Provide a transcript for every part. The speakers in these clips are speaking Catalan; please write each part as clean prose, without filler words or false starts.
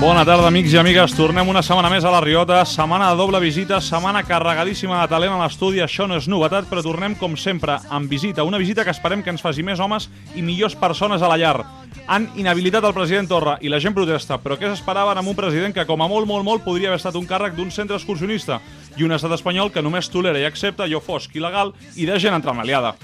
Bona tarda, amics i amigues. Tornem una setmana més a La Riota. Setmana de doble visita, setmana carregadíssima de talent a l'estudi. Això no és novetat, però tornem, com sempre, amb visita. Una visita que esperem que ens faci més homes i millors persones a la llar. Han inhabilitat el president Torra i la gent protesta, però què s'esperaven amb un president que, com a molt, podria haver estat un càrrec d'un centre excursionista i un estat espanyol que només tolera i accepta allò fosc, il·legal i de gent entremaliada.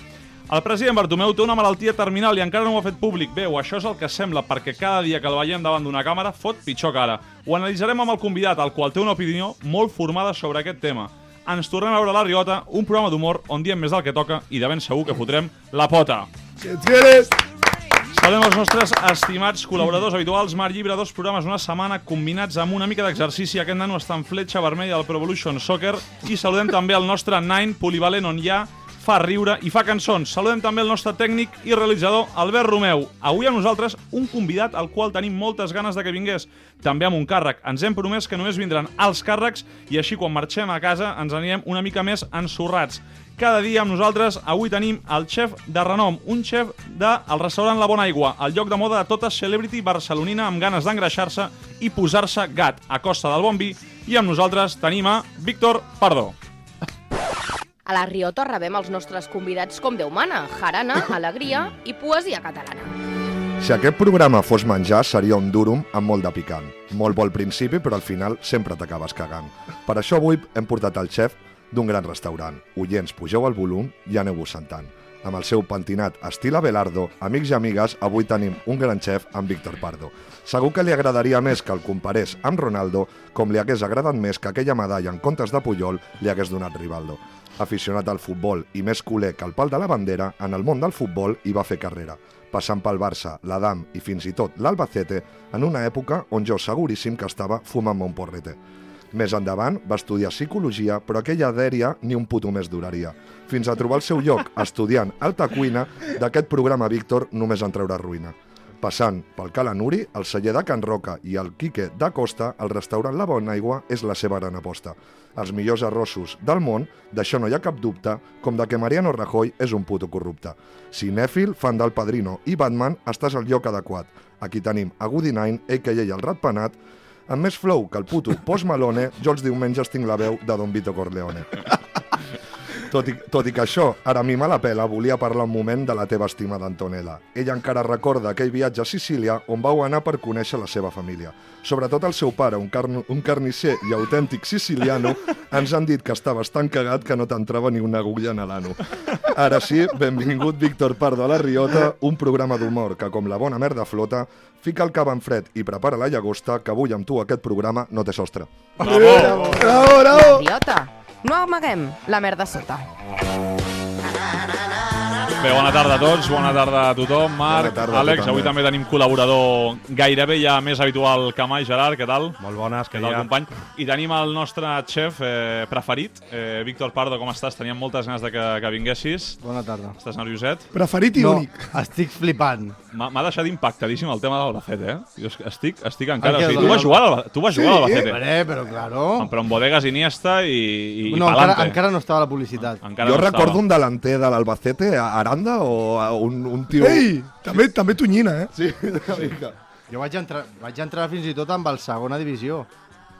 El president Bartomeu té una malaltia terminal i encara no ho ha fet públic. Bé, o això és el que sembla, perquè cada dia que el veiem davant d'una càmera fot pitjor que ara. Ho analitzarem amb el convidat, el qual té una opinió molt formada sobre aquest tema. Ens tornem a veure a La Riota, un programa d'humor on diem més del que toca i de ben segur que fotrem la pota. Saludem els nostres estimats col·laboradors habituals. Marc Llibre, 2 programes una setmana combinats amb una mica d'exercici. Aquest nano està en fletxa vermella al Pro Evolution Soccer. I saludem també el nostre Nine polivalent on ja fa riure i fa cançons. Saludem també el nostre tècnic i realitzador, Albert Romeu. Avui amb nosaltres un convidat al qual tenim moltes ganes de que vingués. També amb un càrrec. Ens hem promès que només vindran els càrrecs i així quan marxem a casa ens anirem una mica més ensorrats. Cada dia amb nosaltres avui tenim el xef de renom, un xef del restaurant La Bona Aigua, el lloc de moda de tota celebrity barcelonina amb ganes d'engreixar-se i posar-se gat a costa del bon vi. I amb nosaltres tenim a Víctor Pardo. A La Riota rebem els nostres convidats com Déu mana, jarana, alegria i poesia catalana. Si aquest programa fos menjar, seria un durum amb molt de picant. Molt bo al principi, però al final sempre t'acabes cagant. Per això avui hem portat el xef d'un gran restaurant. Oients, pugeu el volum i aneu-vos sentant. Amb el seu pentinat estil Abelardo, amics i amigues, avui tenim un gran xef amb Víctor Pardo. Segur que li agradaria més que el comparés amb Ronaldo, com li hagués agradat més que aquella medalla en comptes de Puyol li hagués donat Rivaldo. Aficionat al futbol i més culer que el pal de la bandera, en el món del futbol hi va fer carrera, passant pel Barça, l'Adam i fins i tot l'Albacete, en una època on jo seguríssim que estava fumant-me un porrete. Més endavant va estudiar psicologia, però aquella dèria ni un puto més duraria. Fins a trobar el seu lloc, estudiant alta cuina, d'aquest programa Víctor només en treure ruïna. Passant pel Cala Nuri, el celler de Can Roca i el Quique da Costa, el restaurant La Bona Aigua és la seva gran aposta. Els millors arrossos del món, d'això no hi ha cap dubte, com de que Mariano Rajoy és un puto corrupte. Cinèfil, fan del Padrino i Batman, estàs al lloc adequat. Aquí tenim a Woody Nine, a.k.a. el ratpenat, amb més flow que el puto Post Malone, jo els diumenges tinc la veu de Don Vito Corleone. Tot i que això ara a mi me la pela, volia parlar un moment de la teva estimada Antonella. Ella encara recorda aquell viatge a Sicília on vau anar per conèixer la seva família. Sobretot el seu pare, un carnisser i autèntic siciliano, ens han dit que estaves tan cagat que no t'entrava ni una agulla en l'ano. Ara sí, benvingut Víctor Pardo a La Riota, un programa d'humor que, com la bona merda flota, fica el cava en fred i prepara la llagosta, que avui amb tu aquest programa no té sostre. Bravo! Bravo! La Riota. No amaguem la merda sota. Bé, bona tarda a tots, bona tarda a tothom. Marc, tarda, Àlex, tu avui també tenim col·laborador gairebé ja més habitual que mai, Gerard, què tal? Molt bones, Què tal, company? I tenim el nostre xef preferit, Víctor Pardo, com estàs? Teníem moltes ganes de que vinguessis. Bona tarda. Estàs nervioset? Preferit i únic. Estic flipant. M'ha deixat impactadíssim el tema de l'Albacete, Jo estic encara... què, O sigui, tu vas jugar a l'Albacete. Però claro. Però amb Bodegas, Iniesta i No, Palante. encara no estava la publicitat. Encara Jo no recordo estava. un delanter de l'Albacete, Aranda, o un tio... Ei, també tonyina, eh? Sí, una mica. Jo vaig entrar fins i tot amb el segona divisió,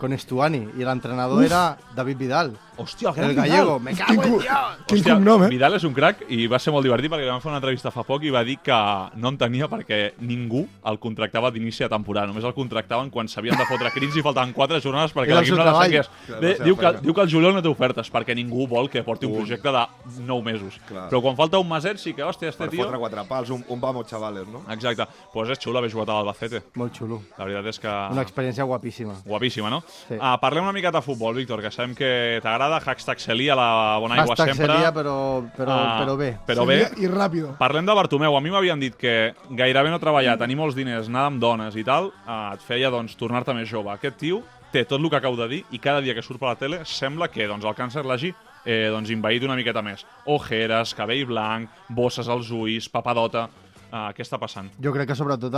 con Estuani, i l'entrenador era David Vidal, Hòstia, el gallego. Me cago en Dios! Quin Hòstia, cognom, eh? Vidal és un crac i va ser molt divertit perquè vam fer una entrevista fa poc i va dir que no en tenia perquè ningú el contractava d'inici de temporada. Només el contractaven quan s'havien de fotre crits i faltaven 4 jornades perquè Era el l'equip seu no la treball. saqués. Diu que el juliol no té ofertes perquè ningú vol que porti un projecte de 9 mesos. Clar. Però quan falta un meset sí que, hòstia, Per tio... fotre 4 pals, un vamos, chavales, no? Exacte. Pues és xulo haver jugat a l'Albacete. Molt xulo. La veritat és que... Una experiència guapíssima. Guapíssima, no? Sí. Parlem una miqueta de futbol, Víctor, que sabem que t'agrada. Hashtag Celia, la Bona Aigua Hashtag sempre. Celia, però bé. Però bé. I ràpido. Parlem de Bartomeu. A mi m'havien dit que gairebé no treballar, tenir molts diners, anar amb dones i tal, et feia doncs, tornar-te més jove. Aquest tio té tot el que acabo de dir i cada dia que surt per la tele sembla que doncs, el càncer l'hagi invaït una miqueta més. Ojeres, cabell blanc, bosses als ulls, papadota... què està passant? Jo crec que sobretot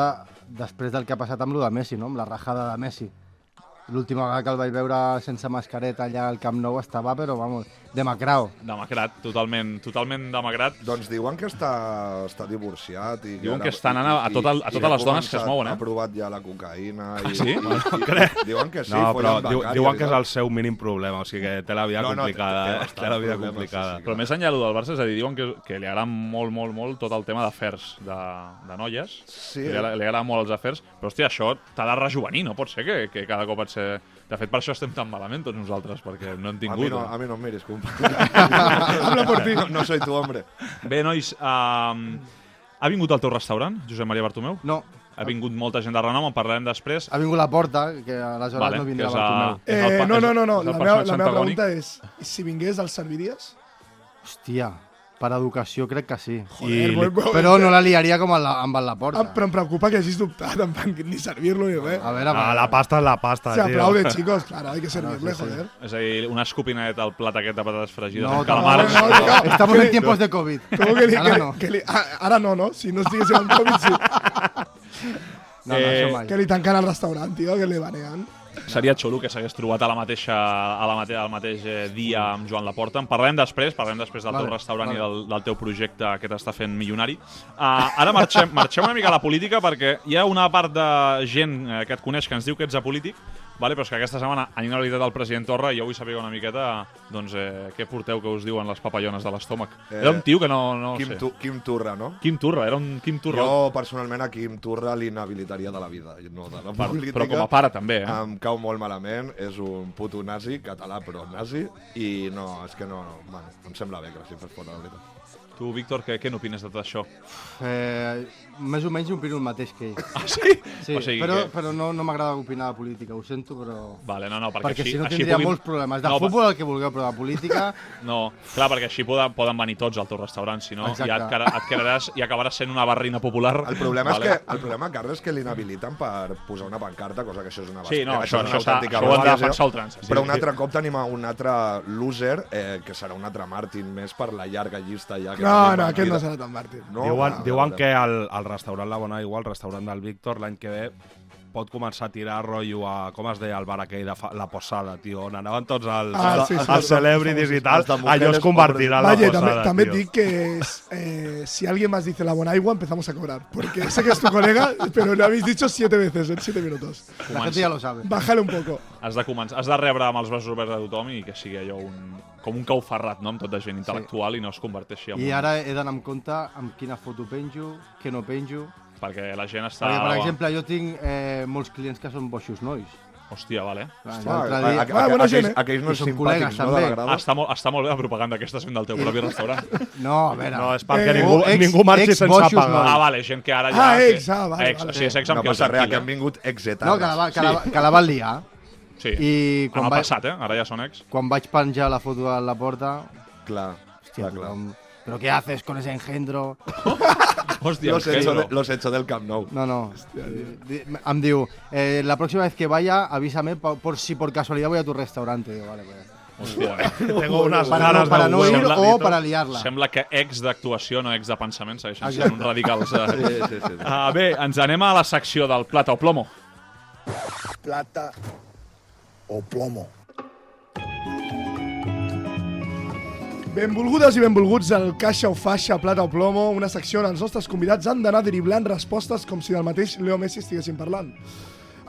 després del que ha passat amb lo de Messi, no? Amb la rajada de Messi. L'última vegada que el vaig veure sense mascareta allà al Camp Nou estava, però vamos... Demacrao. Demacrat, totalment demacrat. Doncs diuen que està divorciat. I Diuen que està anant a totes les dones que es mouen, Ha provat ja la cocaïna. sí? Diuen que sí, No, però bancària, diuen que és el seu mínim problema, o sigui que té la vida complicada. té Té la vida problemes, complicada. sí, sí. Però més enllà del Barça, és a dir, diuen que li agrada molt tot el tema d'afers de noies. Sí. Li agrada molt els afers, però hòstia, això t'ha de rejuvenir, no pot ser que cada cop et ser... De fet, per això estem tan malament tots nosaltres, perquè no hem tingut... A mi no em miris, compa. Habla por ti. No soy tu hombre. Bé, nois, ha vingut al teu restaurant, Josep Maria Bartomeu? No, Ha vingut molta gent de renom, en parlarem després. ha vingut la Porta, que aleshores Vale, no que vindrà és Bartomeu. és el No. és el La personatge meva antagònic. pregunta és, si vingués, el serviries? Hòstia, per educació crec que sí. Joder, Però no la liaria com amb la Porta. Però em preocupa que hagis dubtat, en plan, ni servirlo ni res. A veure, Ah, la pasta és la pasta, Se tio. aplaude, chicos, claro, hay que servirle, joder. És a dir, una escopineta al plat aquest de patates fregides No, amb calmars. no. Estamos en tiempos de COVID. ¿Cómo que Ara no. Ara no? Si no estigués en COVID, sí. No, això mai. Que li tanquen el restaurant, tio, que li banean. Seria xulo que s'hagués trobat al mateix dia amb Joan Laporta. En parlarem després del teu restaurant i del teu projecte que t'està fent milionari. Ara marxem una mica a la política perquè hi ha una part de gent que et coneix que ens diu que ets apolític, vale? Però és que aquesta setmana han inhabilitat el president Torra i jo vull saber una miqueta doncs, què porteu que us diuen les papallones de l'estómac. Era un tio que no sé. Quim Turra, no? Quim Turra, era un Quim Turra. Jo, personalment, a Quim Turra l'inhabilitaria de la vida, no de la política. Però com a pare, també, eh? Em cau molt malament, és un puto nazi, català però nazi, i no, és que no, bueno, em sembla bé que la gent fes fora, la veritat. Tu, Víctor, què n'opines de tot això? Més o menys opino el mateix que ell. Ah, sí? Sí, O sigui però no m'agrada opinar de política, ho sento, però... Vale, no, Perquè així, si no així tindria puguin- molts problemes. De No, futbol el que vulgueu, però de política... No, clar, perquè així poden venir tots al teu restaurant, si no Exacte. ja et quedaràs i acabaràs sent una barrina popular. El problema Vale. és que el problema, Carles, és que l'inhabiliten per posar una pancarta, cosa que això és una Sí, no, és una això autèntica ho han de barbàrie. defensar a ultrança. Però un altre cop tenim un altre loser, que serà un altre Martin, més per la llarga llista ja. Que No, tenim en aquest no vida. serà tan Martín. No, Diuen que el restaurant La Bona Aigua, el restaurant del Víctor, l'any que ve pot començar a tirar rotllo a, com es deia el bar aquell de La Posada, tio, on anaven tots els celebrities i tal, els de allò mujeres es convertirà en La Vaya, Posada, también tio. te digo que si alguien más dice la buena agua, empezamos a cobrar. Porque sé que es tu colega, pero lo habéis dicho 7 veces en 7 minutos. La gente ya lo sabe. Bájale un poco. Has de rebre amb els braços oberts de tothom i que sigui allò com un cau ferrat, no? Amb tot de gent intel·lectual i no es converteixi en I ara he d'anar amb compte amb quina foto penjo, què no penjo... Perquè la gent està... Perquè, per exemple, jo tinc molts clients que són boixos nois. Hòstia, vale. L'altre dia... bona gent, Aquells no I són col·legues, simpàtics, no, de també. la grada. Està molt bé la propaganda aquesta sent del teu propi restaurant. No, a veure... No, és perquè Eh, ningú marxi sense ex-boixos, pagar. no. Vale, gent que ara ja... Ex, vale. O sigui, és ex amb No qui passa res, tranquil·la. que han vingut exetarres. No, que la van liar. Sí, I en el passat, ara ja són ex. quan vaig penjar la foto a la porta... Clar, Hòstia, clar. ¿pero qué haces con ese engendro? Hòstia, Los hecho del Camp Nou. No. Em diu, la próxima vez que vaya, avísame por si por casualidad voy a tu restaurante. Digo, vale, pues. Hòstia. Tengo unas Para ganas para de no ir huevo. o para liarla. Sembla que ex d'actuació, no ex de pensament, segueixen sent Exacte. uns radicals. Sí. Bé, ens anem a la secció del plata o plomo. Plata o plomo. Benvolgudes i benvolguts al Caixa o Faixa, Plata o Plomo, una secció on els nostres convidats han d'anar driblant respostes com si del mateix Leo Messi estiguessin parlant.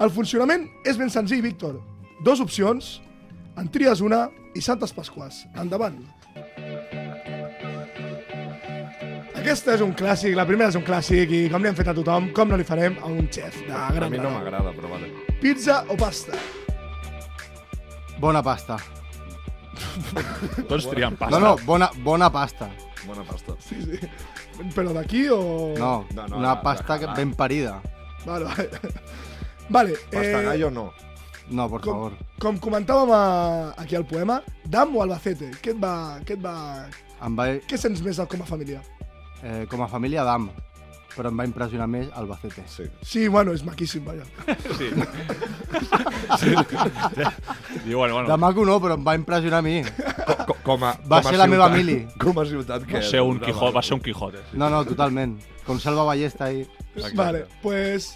El funcionament és ben senzill, Víctor. 2 opcions, en tries una i Santes Pasquas. Endavant. Aquesta és un clàssic, la primera és un clàssic i com li hem fet a tothom, com no li farem a un xef de A gran mi no renom. m'agrada, però vale. Pizza o pasta? Bona pasta. Tots trien pasta. No, bona pasta. Bona pasta. Sí. Però d'aquí o...? No, No, una de pasta català. ben parida. Vale. Vale. Pasta gallo no. No, por favor. Com comentàvem aquí al poema, Dam o Albacete? Què sents més com a família? Com a família, Dam. Però em va impressionar més Albacete. Sí. Sí, bueno, és maquíssim, vaja. Diu, bueno. De maco no, però em va impressionar a mi. Va ser la meva mili. Com a ciutat que Va ser un Quijote. No, totalment. Com Salva Ballesta ahí. Vale, pues...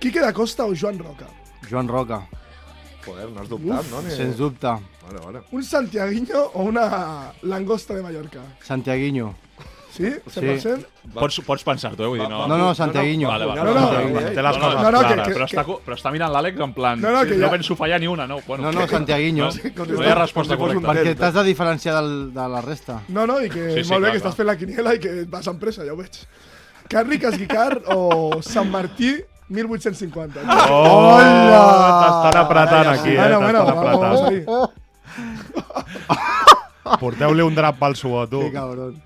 Quique da Costa o Joan Roca? Joan Roca. Joder, no has dubtat, no? Sens dubte. Vale. Un santiaguinho o una langosta de Mallorca? Santiaguinho. Sí? 100%? Pots pensar-t'ho, vull dir, no. No, Santiaguinho. Vale. Té les coses no, clares. Però està mirant l'Àlex en plan... No, que no ja- penso fallar ni una, no? Bueno, No, Santiaguinho. No hi ha resposta correcta. Perquè t'has de diferenciar de la resta. No, i que Sí, molt bé clar, que estàs fent la quiniela i que vas amb pressa, ja ho veig. Carrick Esguicar o Sant Martí 1850? Hola! T'estan apretant aquí, Bueno, t'estan vamos apretant. ahí. Porteu-li un drap pel suor, tu. Que cabron.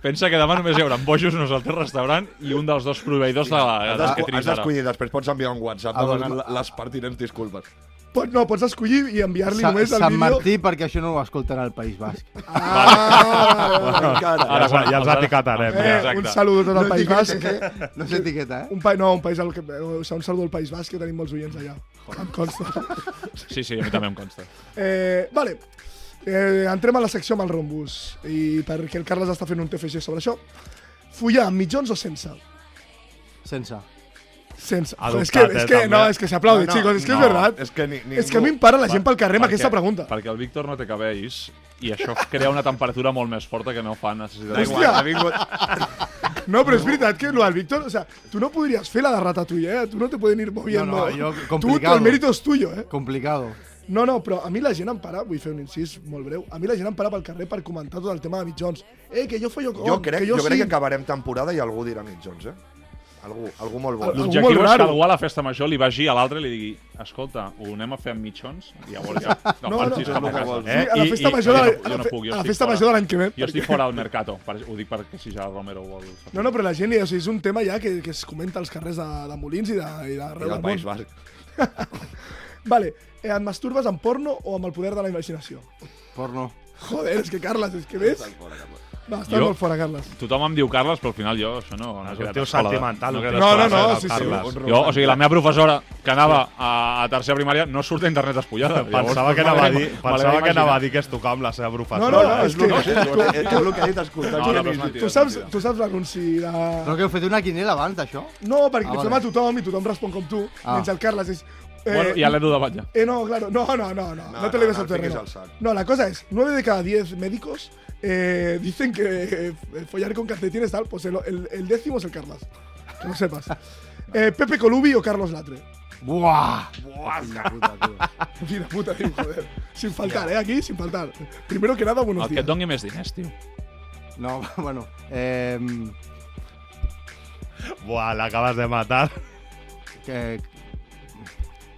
Pensa que demà només hi haurà bojos en el teu restaurant i un dels dos proveïdors dels que Has triïs ara. d'escollir, després pots enviar un WhatsApp demanant les pertinents disculpes. Pots escollir i enviar-li només el Sant vídeo. Martí, perquè això no ho escolten al País Basc. Encara. Ja els etiquetarem. Exacte. Un saludo a tot el País Basc. No s'etiqueta, eh? Un saludo al País Basc, que tenim molts oients allà. Em consta. Sí, a mi també em consta. Vale. Entrem a la secció amb el rombus. I perquè el Carles està fent un TFG sobre això. Follar amb mitjons o sense? Sense. Sense. Adoptat, Es que se aplaude, chicos. Es que es verdad. És que És que a mi em para la gent pel carrer amb aquesta pregunta. Perquè el Víctor no té cabells i això crea una temperatura molt més forta que no fa necessitat. Hòstia! No, però és veritat que lo del Víctor, o sea, tú no podrías fer la de Ratatouille, ¿eh? Tú no te pueden ir moviendo. No, yo Tú, complicado. el mérito es tuyo, ¿eh? Complicado. No, però a mi la gent em para, vull fer un incís molt breu, a mi la gent em para pel carrer per comentar tot el tema de mitjons. Que jo follo com, Jo crec sí. que acabarem temporada i algú dirà mitjons, Algú molt bo. L'objectiu molt és que raro. algú a la festa major li vagi a l'altre i li digui escolta, ho anem a fer amb mitjons? I llavors ja... No, marxis cap a no, casa. no, Sí, a la festa major, jo no puc, a la festa major de l'any que ve. Jo estic fora del mercato, ho dic perquè si ja el Romero ho vol... No, però la gent, o sigui, és un tema ja que es comenta als carrers de Molins i d'arreu I del del País món. Basc. Vale, et masturbes amb porno o amb el poder de la imaginació? Porno. Joder, és que Carles, és que ves? No, estàs Jo- molt fora, Carles. Tothom em diu Carles, però al final jo això no És he un creat tio escola de- sentimental. he creat No, escola no, de- sí, Carles. sí. Jo, o sigui, la meva professora, que anava a tercera primària, no surt a internet espollada. Pensava que anava a dir que es tocava amb la seva professora. No, és És el que... que ha dit escoltant. No, però és mentida, Tu saps l'anunci de... Però que heu fet una quinela abans d'això? No, perquè Ah, fem vale. a tothom i tothom respon com tu, menys el Carles és... Bueno, ja l'he de davant ja. No, claro, no te le ves al terreno. No, la cosa es, 9 de cada 10 médicos dicen que follar con calcetines tal, pues el décimo es el Carlas. Que lo sepas. Pepe Colubi o Carlos Latre. Buah! Mira, puta, tío, joder. Sin faltar, aquí, sin faltar. Primero que nada, buenos El que días. et doni més diners, tio. No, bueno. Buah, l'acabes de matar.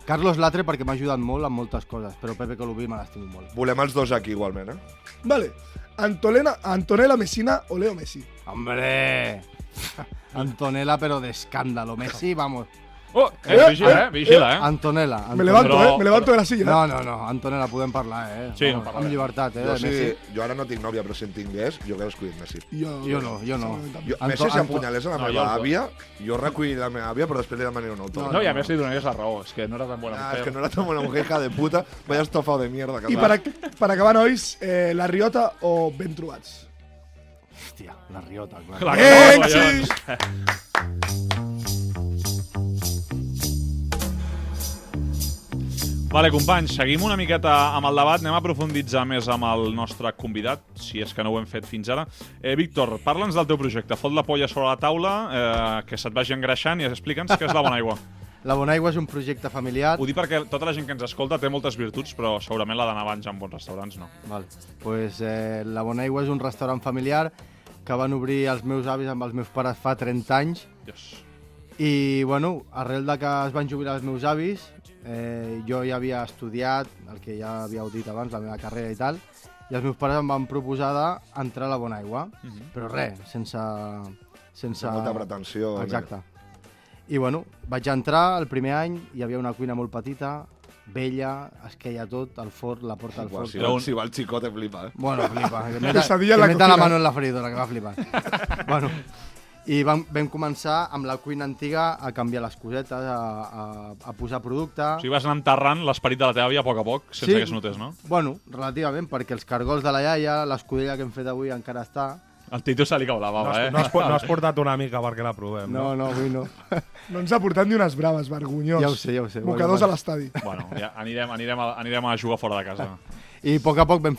Carlos Latre perquè m'ha ajudat molt en moltes coses, però Pepe Colubi me l'estimo molt. Volem els dos aquí igualment, Vale. Antonella Messina o Leo Messi. ¡Hombre! Antonella, pero de escándalo. Messi, vamos. Oh, vigila, Antonella. Me levanto, Però- me levanto de la silla. No, Antonella, podem parlar, Sí, Vamos, no parlarem. amb llibertat, Jo, Messi. jo ara no tinc nòvia, però si en tingués, jo hauria escollit Messi. Jo no. Messi s'apunyalés a la No, jo meva els àvia, jo recolliria la meva àvia, però després li demanaria un autògraf. No, i a més li donaries la raó. És que no era tan bona Ah, mujer. es que no era tan buena mujer, hija de puta. Vaya estofado de mierda. Que I per acabar, nois, la Riota o Ben trobats? Hòstia, la riota, clar. Clar que no, Èxit! collons. Vale, companys, seguim una miqueta amb el debat. Anem a profunditzar més amb el nostre convidat, si és que no ho hem fet fins ara. Víctor, parla'ns del teu projecte. Fot la polla sobre la taula, que se't vagi engreixant i explica'ns què és la Bona Aigua. La Bona Aigua és un projecte familiar. Ho dic perquè tota la gent que ens escolta té moltes virtuts, però segurament la d'anar abans en bons restaurants no. Vale. Pues, la Bona Aigua és un restaurant familiar que van obrir els meus avis amb els meus pares fa 30 anys. Dios. I, bueno, arrel de que es van jubilar els meus avis, jo ja havia estudiat, el que ja havíeu dit abans, la meva carrera i tal, i els meus pares em van proposar d'entrar a la Bona Aigua, però res, sense molta pretensió. Exacte. I, bueno, vaig entrar el primer any, hi havia una cuina molt petita, vella, es queia tot, el forn, la porta del forn. Si va el xicote, flipa, Bueno, flipa. Que Pesadilla en la meta la cocina. mano en la freidora, que va flipar. Bueno, i vam començar amb la cuina antiga a canviar les cosetes, a posar producte. O sigui, vas anar enterrant l'esperit de la teva àvia a poc a poc, sense Sí. que es notés, no? Bueno, relativament, perquè els cargols de la iaia, l'escudella que hem fet avui encara està, Al Tito se li cau la bava, No has portat una mica perquè la provem, no? No, avui no. No ens ha portat ni unes braves, vergonyós. Ja ho sé. Mocadors a l'estadi. Bueno, ja anirem a jugar fora de casa. I a poc a poc vam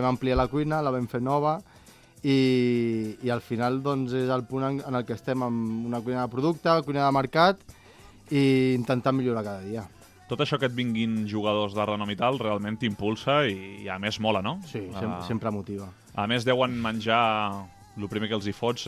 ampliar la cuina, la vam fer nova i al final doncs, és el punt en el que estem amb una cuina de producte, cuina de mercat i intentant millorar cada dia. Tot això que et vinguin jugadors de renom i tal realment t'impulsa i a més mola, no? Sí, sempre motiva. A més deuen menjar el primer que els hi fots,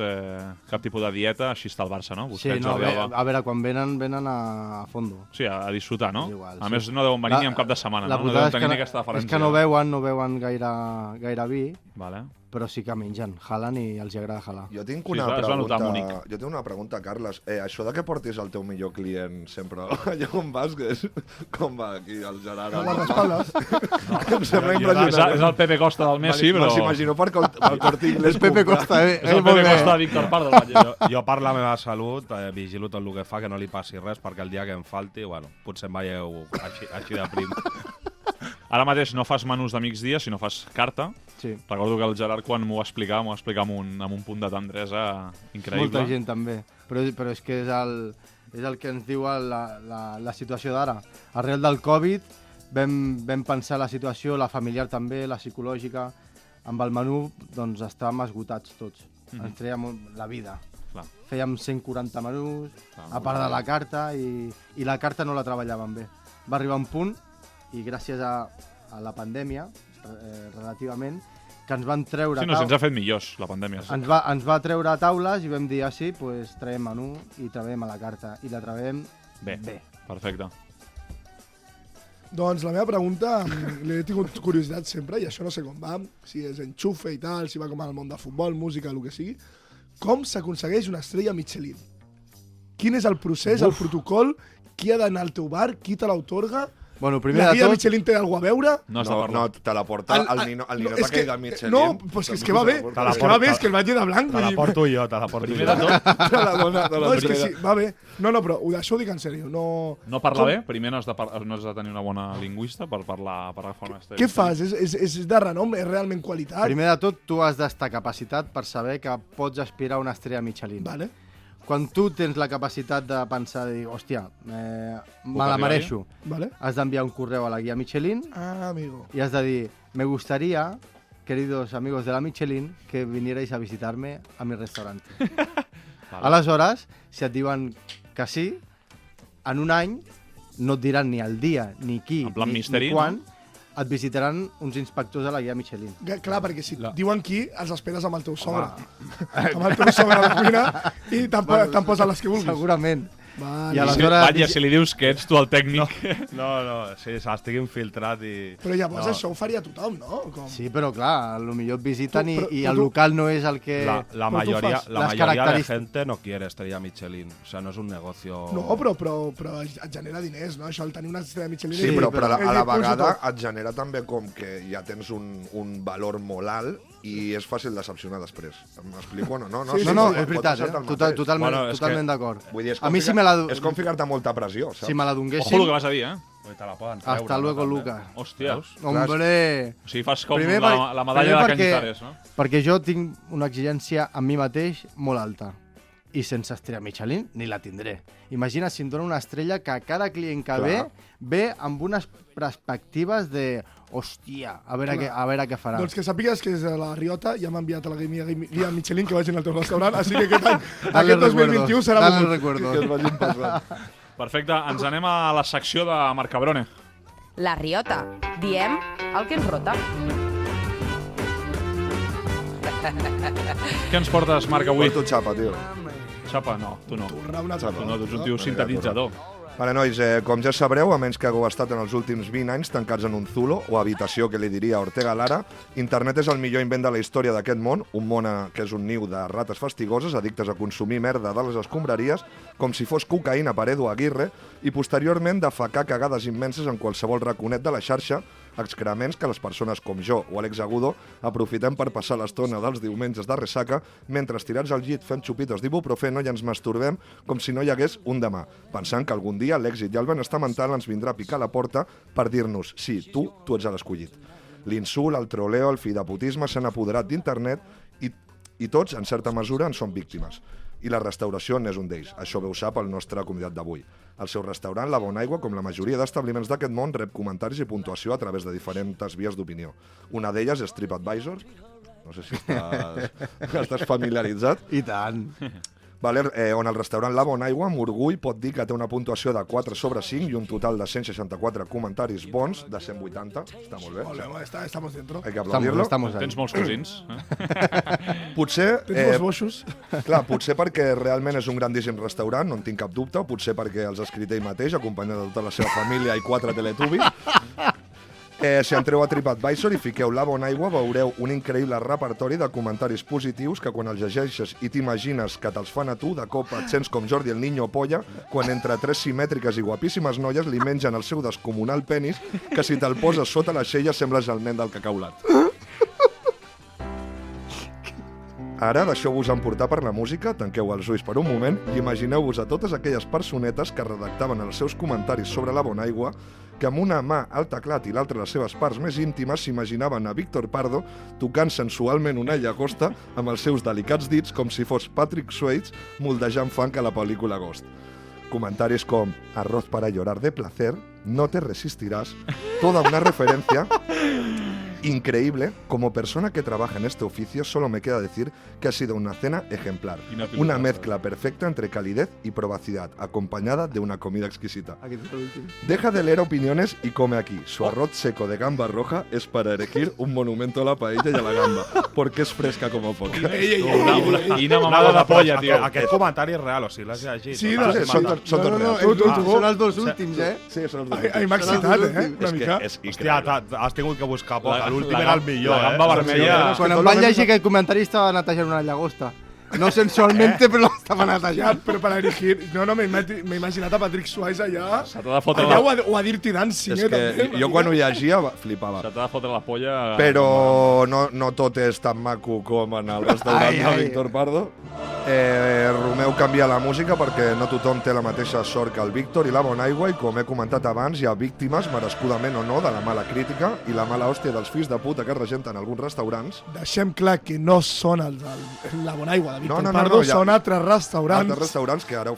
cap tipus de dieta, així està el Barça, no? Busquets, sí, a veure, quan venen a fondo. Sí, a disfrutar, no? Igual, a més, no deuen venir ni en cap de setmana, no? No deuen tenir aquesta deferència. És que no veuen gaire vi, vale. Però sí que mengen, jalen i els agrada jalar. Jo tinc una pregunta, Carles. Això de que portis el teu millor client sempre allà on vas, que és com va aquí el Gerard? A les espaldes. És el Pepe Costa del Messi, però... M'imagino per Corte Inglés. És Pepe Costa, És el Pepe Costa de Víctor Pardo. Jo per la meva salut vigilo tot el que fa, que no li passi res, perquè el dia que em falti, bueno, potser em veieu així de prim. Ara mateix no fas menús de migdia, sinó fas carta. Sí. Recordo que el Gerard, quan m'ho va explicar amb un punt de tendresa increïble. Molta gent també, però és que és el que ens diu la situació d'ara. Arrel del Covid vam pensar la situació, la familiar també, la psicològica. Amb el menú doncs, estàvem esgotats tots. Ens trèiem la vida. Clar. Fèiem 140 menús, a part de la carta, i la carta no la treballàvem bé. Va arribar un punt, i gràcies a la pandèmia, relativament, que ens van treure... Sí, ens ha fet millors, la pandèmia. Sí. Ens va treure taules i vam dir, sí, doncs traiem menú i treballem a la carta. I la treballem bé. Perfecte. Doncs la meva pregunta, l'he tingut curiositat sempre, i això no sé com va, si és enxufe i tal, si va com al món de futbol, música, el que sigui. Com s'aconsegueix una estrella Michelin? Quin és el procés, el protocol? Qui ha d'anar al teu bar? Qui te l'autorga? Bueno, primer la de tot... Michelin té alguna cosa a veure? No, te la porta el ninot aquell del Michelin. No, doncs és que va bé. És que el vaig de blanc. Te la porto jo, Primer de tot. Te la dona. No, és que sí, va bé. No, però això ho dic en sèrio. No parla bé? Primer no has de tenir una bona lingüista per parlar, per agafar una estrella. Què fas? És de renom? És realment qualitat? Primer de tot, tu has d'estar capacitat per saber que pots aspirar a una estrella Michelin. Vale. Quan tu tens la capacitat de pensar, de dir, hòstia, me la mereixo, vale. Has d'enviar un correu a la guia Michelin amigo. I has de dir, me gustaría, queridos amigos de la Michelin, que vinierais a visitarme a mi restaurante. Vale. Aleshores, si et diuen que sí, en un any no et diran ni el dia, ni qui, ni quan, et visitaran uns inspectors de la guia Michelin. Clar, perquè si diuen qui, els esperes amb el teu sogre. Amb el teu sogre a la cuina i te'n posen les que vulguis. Segurament. Vale. I aleshores... si li dius que ets tu el tècnic... No, sí, estic infiltrat i... Però llavors això ho faria tothom, no? Sí, però clar, potser et visiten i el local no és el que... La mayoría de gente no quiere estrella Michelin. O sea, no és un negocio... No, però et genera diners, no? Això, el tenir una estrella Michelin... Sí, però a la vegada et genera també com que ja tens un valor molt alt i és fàcil decepcionar després. M'explico o no? No, és veritat, totalment d'acord. A mi sí me és com ficar-te molta pressió, saps? Si me la donguessin... Ojo el que vas a dir, Te la poden treure. Hasta luego, Lucas. Hòstia. Hombre... O sigui, fas com la medalla de Cañizares, no? Perquè jo tinc una exigència amb mi mateix molt alta. I sense estrella Michelin ni la tindré. Imagina si em dona una estrella que cada client que ve amb unes perspectives de... Hòstia, a veure què farà. Doncs que sàpigues que des de la Riota ja m'ha enviat a la guia Michelin que vagin al teu restaurant, així que aquest 2021 serà molt recuerdo. Que es vagin passant. Perfecte, ens anem a la secció de Marcabrone. La Riota. Diem el que ens rota. Què ens portes, Marc, avui? Porto xapa, tio. Xapa? No, tu no. Tu no, tu ets un tio sintetitzador. Vale, nois, com ja sabreu, a menys que hagueu estat en els últims 20 anys tancats en un zulo o habitació que li diria Ortega Lara, internet és el millor invent de la història d'aquest món, un món que és un niu de rates fastigoses, addictes a consumir merda de les escombraries, com si fos cocaïna per Edu Aguirre, i posteriorment defecar cagades immenses en qualsevol raconet de la xarxa, excrements que les persones com jo o Àlex Agudo aprofitem per passar l'estona dels diumenges de ressaca mentre estirats al llit fent xupitos d'ibuprofeno i ens masturbem com si no hi hagués un demà, pensant que algun dia l'èxit i el benestar mental ens vindrà a picar la porta per dir-nos, sí, tu ets l'escollit. L'insult, el troleo, el fideputisme s'han apoderat d'internet i I tots, en certa mesura, en són víctimes. I la restauració n'és un d'ells. Això bé ho sap el nostre convidat d'avui. El seu restaurant, La Bonaigua, com la majoria d'establiments d'aquest món, rep comentaris i puntuació a través de diferents vies d'opinió. Una d'elles és TripAdvisor. No sé si estàs familiaritzat. I tant. Vale, on el restaurant La Bonaigua, amb orgull, pot dir que té una puntuació de 4/5 i un total de 164 comentaris bons de 180. Està molt bé. Estamos dentro. Hay que aplaudir-lo. Tens molts cosins. Potser... Tens molts boixos. Clar, potser perquè realment és un grandíssim restaurant, no en tinc cap dubte, o potser perquè els ha escrit ell mateix, acompanyat de tota la seva família i 4 teletubbies. Si entreu a TripAdvisor i fiqueu La Bonaigua, veureu un increïble repertori de comentaris positius que quan els llegeixes i t'imagines que te'ls fan a tu, de cop et sents com Jordi el Niño Polla, quan entre 3 simètriques i guapíssimes noies li mengen el seu descomunal penis, que si te'l poses sota l'aixella sembles el nen del cacaulat. Ara deixeu-vos emportar per la música, tanqueu els ulls per un moment i imagineu-vos a totes aquelles personetes que redactaven els seus comentaris sobre La Bonaigua, que amb una mà al teclat i l'altra les seves parts més íntimes s'imaginaven a Víctor Pardo tocant sensualment una llagosta amb els seus delicats dits com si fos Patrick Swayze moldejant funk a la pel·lícula Ghost. Comentaris com arroz para llorar de placer, no te resistirás, toda una referencia increíble. Como persona que trabaja en este oficio, solo me queda decir que ha sido una cena ejemplar. Una mezcla perfecta entre calidez y probacidad, acompañada de una comida exquisita. Deja de leer opiniones y come aquí. Su arroz seco de gamba roja es para erigir un monumento a la paella y a la gamba, porque es fresca como poco. Quina mamada de polla, tio. Aquest comentari és real, o sigui, l'has llegit. Sí, són tots reals. Són els dos últims, eh? Sí, són els dos. Ai, m'ha excitat, una mica. Hòstia, has tingut que buscar poc. L'últim era el millor, la gamba vermella. Quan em van llegir aquest comentari estava netejant una llagosta. No sensualmente, però l'estava netejant. Però per erigir... No, m'he imaginat a Patrick Swayze allà. Se t'ha de fotre allà o a Dirty Dancing, És que jo quan ho llegia flipava. Se t'ha de fotre la polla... Però no tot és tan maco com en el restaurant de Víctor Pardo. Romeu canvia la música perquè no tothom té la mateixa sort que el Víctor i La Bonaigua, i com he comentat abans, hi ha víctimes, merescudament o no, de la mala crítica i la mala hòstia dels fills de puta que es regenten alguns restaurants. Deixem clar que no són els de La Bonaigua de Víctor No, Pardo, són altres restaurants. Altres restaurants que ara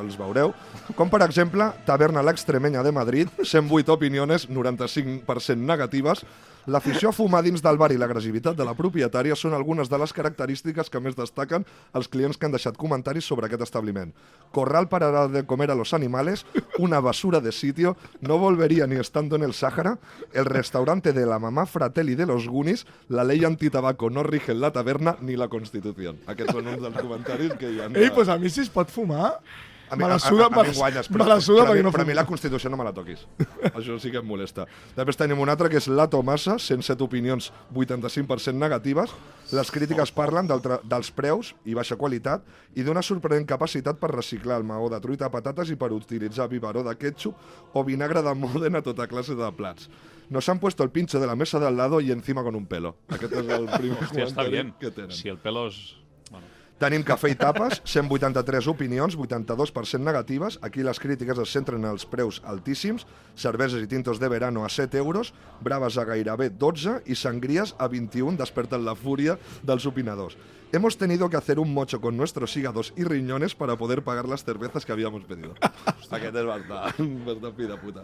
els veureu. Com per exemple, Taberna l'Extremenya de Madrid, 108 opiniones, 95% negatives. L'afició a fumar dins del bar i l'agressivitat de la propietària són algunes de les característiques que més destaquen els clients que han deixat comentaris sobre aquest establiment. Corral para de comer a los animales, una basura de sitio, no volvería ni estando en el Sáhara, el restaurante de la mamá Fratelli de los Goonies, la ley antitabaco no rige en la taberna ni la Constitución. Aquests són uns dels comentaris que hi ha. Ei, doncs a mi si es pot fumar... Me la suda perquè no per a mi la Constitució no me la toquis. Això sí que em molesta. Després tenim un altre que és La Tomasa, 107 opinions, 85% negatives. Les crítiques parlen dels preus i baixa qualitat i d'una sorprenent capacitat per reciclar el maó de truita de patates i per utilitzar biberó de ketchup o vinagre de Módena a tota classe de plats. Nos han puesto el pincho de la mesa de al lado y encima con un pelo. Aquest és el primer comentari que tenen. Si el pelo és... Tenim Cafè i Tapes, 183 opinions, 82% negatives. Aquí les crítiques es centren en els preus altíssims, cerveses i tintos de verano a 7 euros, braves a gairebé 12 i sangrías a 21 desperten la fúria dels opinadors. Hemos tenido que hacer un mocho con nuestros hígados y riñones para poder pagar las cervezas que habíamos pedido. Aquest és bastant fi de puta.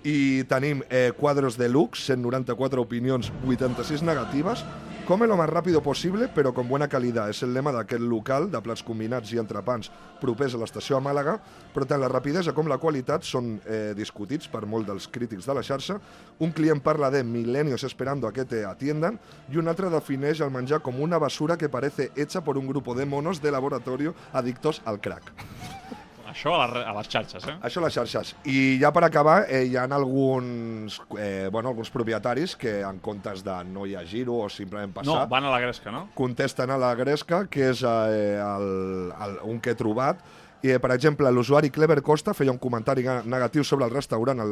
I tenim Cuadros Deluxe, 194 opinions, 86 negatives. Come lo más rápido posible, pero con buena calidad. És el lema d'aquest local de plats combinats i entrepans propers a l'estació a Màlaga, però tant la rapidesa com la qualitat són discutits per molt dels crítics de la xarxa. Un client parla de milenios esperando a que te atiendan i un altre defineix el menjar com una basura que parece hecha por un grupo de monos de laboratorio adictos al crack. Això a les xarxes, eh? Això a les xarxes. I ja per acabar, hi ha alguns propietaris que en comptes de no llegir-ho o simplement passar... No, van a la gresca, no? Contesten a la gresca, que és un que he trobat. I, per exemple, l'usuari Clever Costa feia un comentari negatiu sobre el restaurant,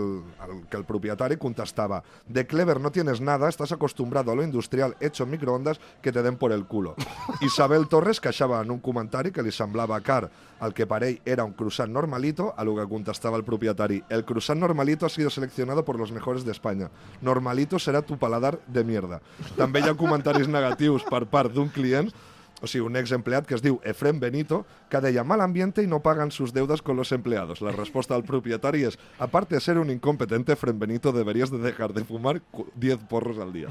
que el propietari contestava: de Clever no tienes nada, estás acostumbrado a lo industrial hecho en microondas que te den por el culo. Isabel Torres queixava en un comentari que li semblava car el que per ell era un croissant normalito, a lo que contestava el propietari: el croissant normalito ha sido seleccionado por los mejores de España. Normalito será tu paladar de mierda. També hi ha comentaris negatius per part d'un client o sigui, un exempleat que es diu Efrem Benito, que deia mal ambiente y no pagan sus deudas con los empleados. La respuesta del propietario es, aparte de ser un incompetente, Efrem Benito, deberías de dejar de fumar 10 porros al dia.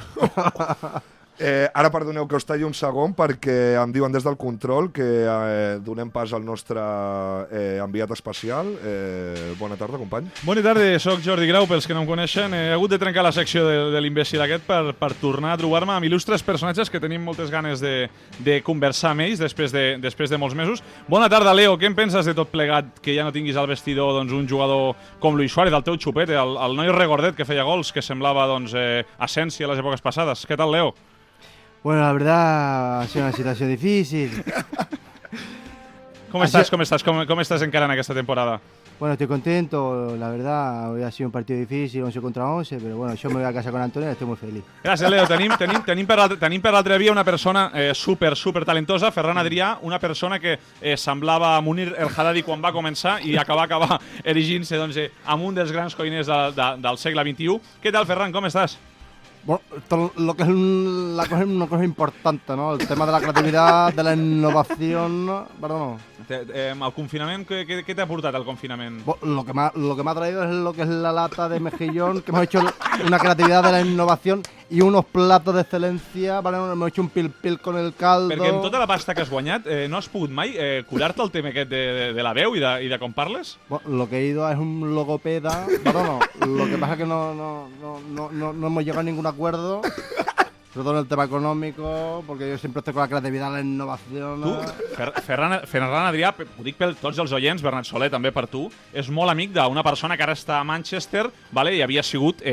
Ara perdoneu que us talli un segon perquè em diuen des del control que donem pas al nostre enviat especial. Bona tarda, company. Bona tarda, soc Jordi Grau, pels que no em coneixen. He hagut de trencar la secció de l'imbècil aquest per tornar a trobar-me amb il·lustres personatges que tenim moltes ganes de conversar amb ells després de molts mesos. Bona tarda, Leo. Què en penses de tot plegat que ja no tinguis al vestidor un jugador com Luis Suárez, el teu xupet, el noi regordet que feia gols, que semblava essència a les èpoques passades? Què tal, Leo? Bueno, la verdad ha sido una situación difícil. ¿Cómo estás encarant aquesta temporada? Bueno, estoy contento, la verdad, hoy ha sido un partido difícil, 11 contra 11, pero bueno, yo me voy a casa con Antonio y estoy muy feliz. Gràcies, Leo. Tenim per l'altra via una persona super talentosa, Ferran Adrià, una persona que semblava Munir El Haddadi quan va començar i acabar erigint-se amb un dels grans coiners del segle XXI. Què tal, Ferran, com estàs? Bueno, lo que es una cosa importante, ¿no? El tema de la creatividad, de la innovación, perdón. El confinament, què t'ha portat el confinament? Lo que me ha traído es lo que es la lata de mejillón, que hemos hecho una creatividad de la innovación y unos platos de excelencia, ¿vale? Hemos hecho un pil-pil con el caldo. Perquè amb tota la pasta que has guanyat, no has pogut mai curar-te el tema aquest de la veu i de com parles? Lo que he ido es un logopeda, perdón, lo que pasa es que no hemos llegado a ningún acuerdo. Sobre todo en el tema económico, porque yo siempre estoy con la creatividad, la innovación... Tu, Ferran Adrià, ho dic per tots els oients, Bernat Soler també per tu, és molt amic d'una persona que ara està a Manchester, vale, i havia sigut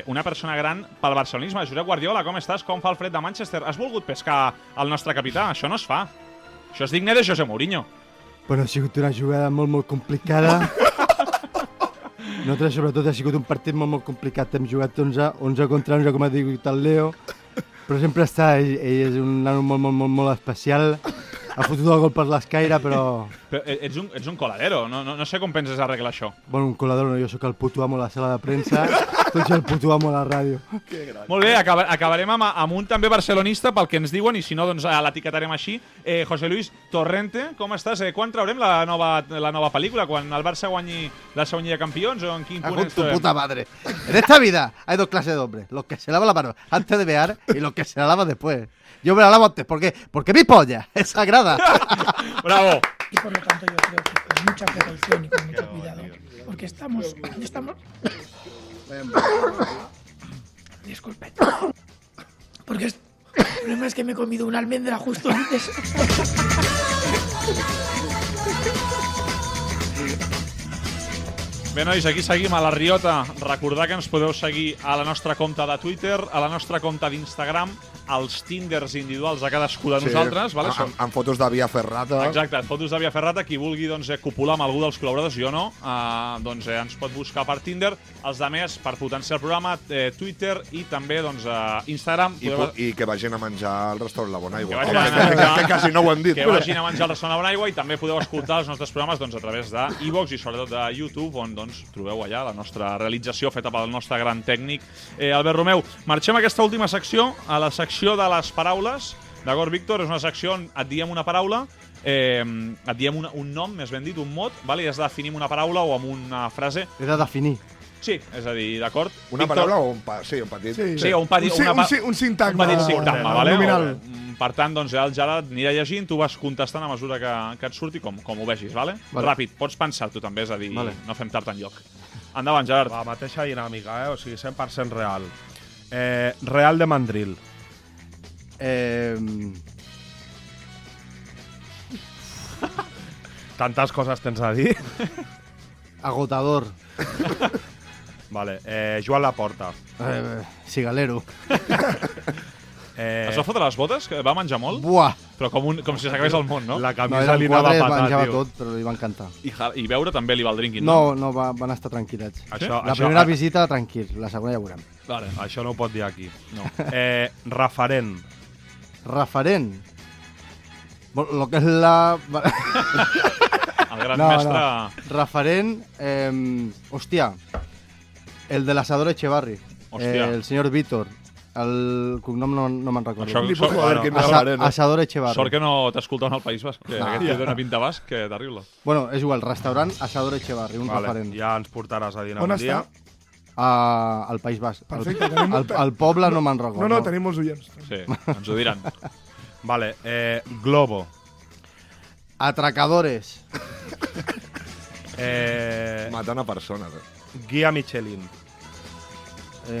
una persona gran pel barcelonisme. Josep Guardiola, com estàs? Com fa el fred de Manchester? Has volgut pescar el nostre capità? Això no es fa. Això és digne de José Mourinho. Bueno, ha sigut una jugada molt complicada. Nosaltres, sobretot, ha sigut un partit molt complicat. Hem jugat 11 contra 11, com ha dit el Leo. Però sempre està, ell és un nano molt especial. Ha fotut el gol per l'escaire, però ets un coladero, no sé com penses arreglar això. Bueno, un coladero no, jo sóc el puto amo a la sala de premsa, tu ets el puto amo a la ràdio. Molt bé, acabarem amb un també barcelonista, pel que ens diuen, i si no, doncs l'etiquetarem així. José Luis Torrente, com estàs? Quan traurem la nova pel·lícula? Quan el Barça guanyi la segona de campions? O en quin punt ens trobem? Tu puta madre. En esta vida hay dos clases de hombres, los que se lavan la mano antes de mear y los que se la lavan después. Yo me la lavo antes, ¿por qué? Porque mi polla es sagrada. ¡Bravo! Y por lo tanto yo creo que con mucha precaución y con mucho cuidado, porque estamos... Disculpen. Porque el problema es que me he comido una almendra justo antes. Bé, nois, aquí seguim a La Riota. Recordar que ens podeu seguir a la nostra compte de Twitter, a la nostra compte d'Instagram, als Tinders individuals de cadascú de nosaltres. Vale? Amb fotos de Via Ferrata. Exacte, fotos de Via Ferrata. Qui vulgui copular amb algú dels col·laboradors, jo no, ens pot buscar per Tinder. Els altres, per potenciar el programa, Twitter i també Instagram. I que vagin a menjar al restaurant La Bonaigua. Que quasi no ho hem dit. Que vagin a menjar al restaurant La Bonaigua i també podeu escoltar els nostres programes a través d'iVoox i sobretot de YouTube, on trobeu allà la nostra realització feta pel nostre gran tècnic Albert Romeu. Marxem a aquesta última secció, a la secció de les paraules. D'acord, Víctor? És una secció on et diem una paraula, et diem un nom, més ben dit, un mot, i has de definir una paraula o amb una frase. He de definir. Sí, és a dir, d'acord? Una paraula o un petit? Sí, un petit. Un sintagma. Un petit sintagma, vale? Nominal. Per tant, doncs, el Gerard anirà llegint, tu vas contestant a mesura que et surti com ho vegis, vale? Ràpid, pots pensar tu també, és a dir, no fem tard enlloc. Endavant, Gerard. La mateixa dinàmica, o sigui, 100% real. Real de Mandril. Tantes coses tens a dir. Agotador. Vale, Joan Laporta. Cigalero. Es va fotre les botes? Que va menjar molt? Buah! Però com si s'acabés el món, no? La camisa li anava a patar, menjava tio. tot, però li va encantar. I beure també li va el drinking, no? No, van estar tranquil·lets. Això, la primera visita, tranquil. La segona ja ho veurem. Vale. Això no ho pot dir aquí. No. Referent. Referent. Lo que és la... El gran mestre... Referent... hòstia, el de l'asador Echevarri. Hòstia. El senyor Víctor. El cognom no me'n recordo. Això- Ni puc joder, quin referent. Asador Echevarri. Sort que no t'escoltaven al País Basc, que aquest tio dona pinta basc, que terrible. Bueno, és igual, restaurant Asador Echevarri, un referent. Ja ens portaràs a dinar On un dia. Al País Basc. Perfecte, tenim El poble no me'n recordo. No, tenim molts oients. Sí, ens ho diran. Vale, Globo. Atracadores. Matant a persones. Guia Michelin.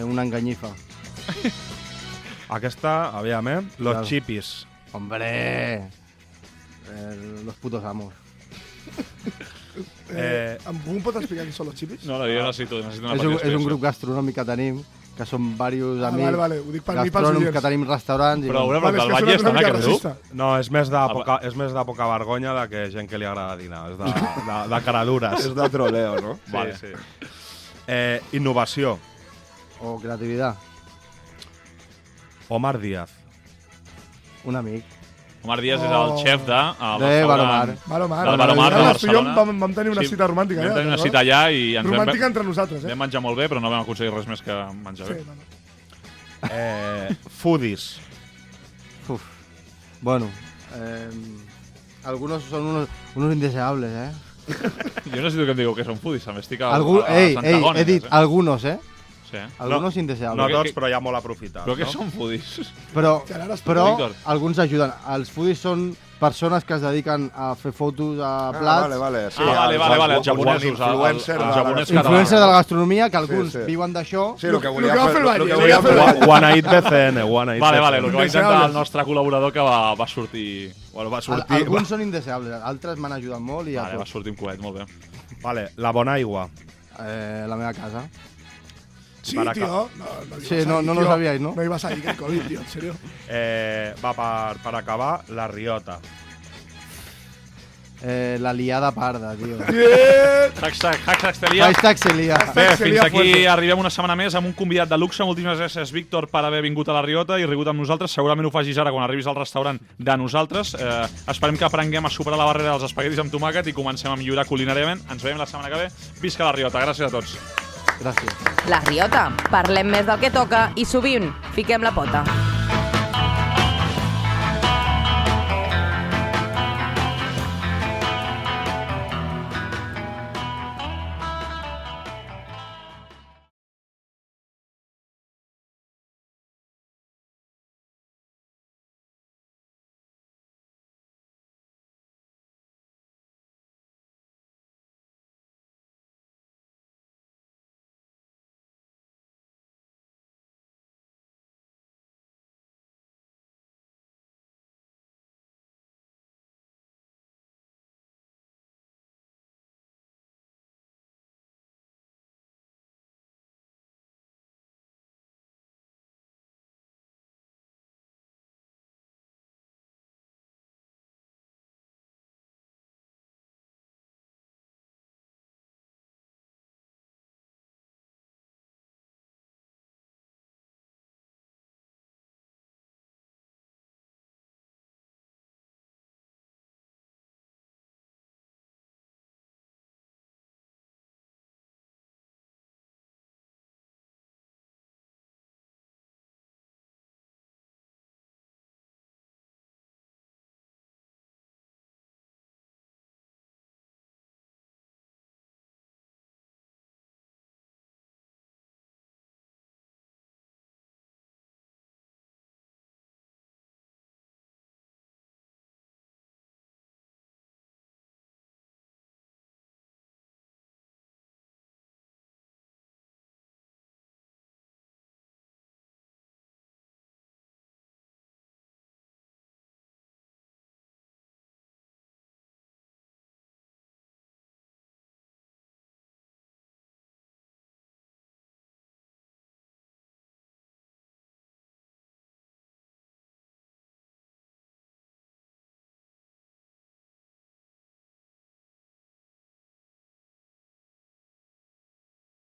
Una enganyifa. Aquesta, aviam, Los Claro. Chipis. Hombre. Los putos amos. Em pot explicar qui són els xipis? No, jo necessito una És partida un grup gastronòmic que tenim, que són diversos amics Vale, ho dic per mi, pels gastrònoms oients. que tenim restaurants. Però una Vale, pregunta, és el que batlle sona està una en mica aquest grup? racista. No, és més de poca vergonya de que gent que li agrada dinar. És de caradures. És de troleo, no? Vale. Sí. Innovació. O creativitat. Omar Díaz. Un amic. Omar Díaz és el xef de... Baromar. Baromar. Del Baromar de Llavors, tu i jo Barcelona. vam tenir una cita romàntica allà. Vam tenir una recordes? cita allà i ens Romàntica entre nosaltres, vam menjar molt bé, però no vam aconseguir res més que menjar bé. Foodies. Uf. Bueno, algunos son unos indeseables, ¿eh? Jo necessito que em digueu que són foodies, també estic a He dit algunos, ¿eh? Sí. Algunos indeseables. No tots, però hi ha molt aprofitat. Però què no? són foodies? Però Víctor. alguns ajuden. Els foodies són persones que es dediquen a fer fotos a plats. Vale. Sí, vale, els japonesos. Influencer Els japonesos Influència de la gastronomia, que alguns Sí. viuen d'això. Sí, el que volia fer el batlle, el que volia volia fer el fer. Ho ha anat BCN, ho ha anat Vale, el que va intentar Indeseables. el nostre col·laborador que va sortir... Bueno, va sortir... Alguns són indeseables, altres m'han ajudat molt i a Vale, va tots. sortir un coet, molt bé. Vale, la bona aigua. La meva casa. Sí, Para tío. Sí, no lo sabíais, ¿no? No ibas a ir que el COVID, tío, en serio. Va per acabar, la Riota. La liada parda, tio. Hashtag Celia. Hashtag Celia. Bé, fins aquí arribem una setmana més amb un convidat de luxe. Moltíssimes gràcies, Víctor, per haver vingut a la Riota i rigut amb nosaltres. Segurament ho facis ara quan arribis al restaurant de nosaltres. Esperem que aprenguem a superar la barrera dels espaguetis amb tomàquet i comencem a millorar culinàriament. Ens veiem la setmana que ve. Visca la Riota. Gràcies a tots. Gràcies. La Riota. Parlem més del que toca i sovint fiquem la pota.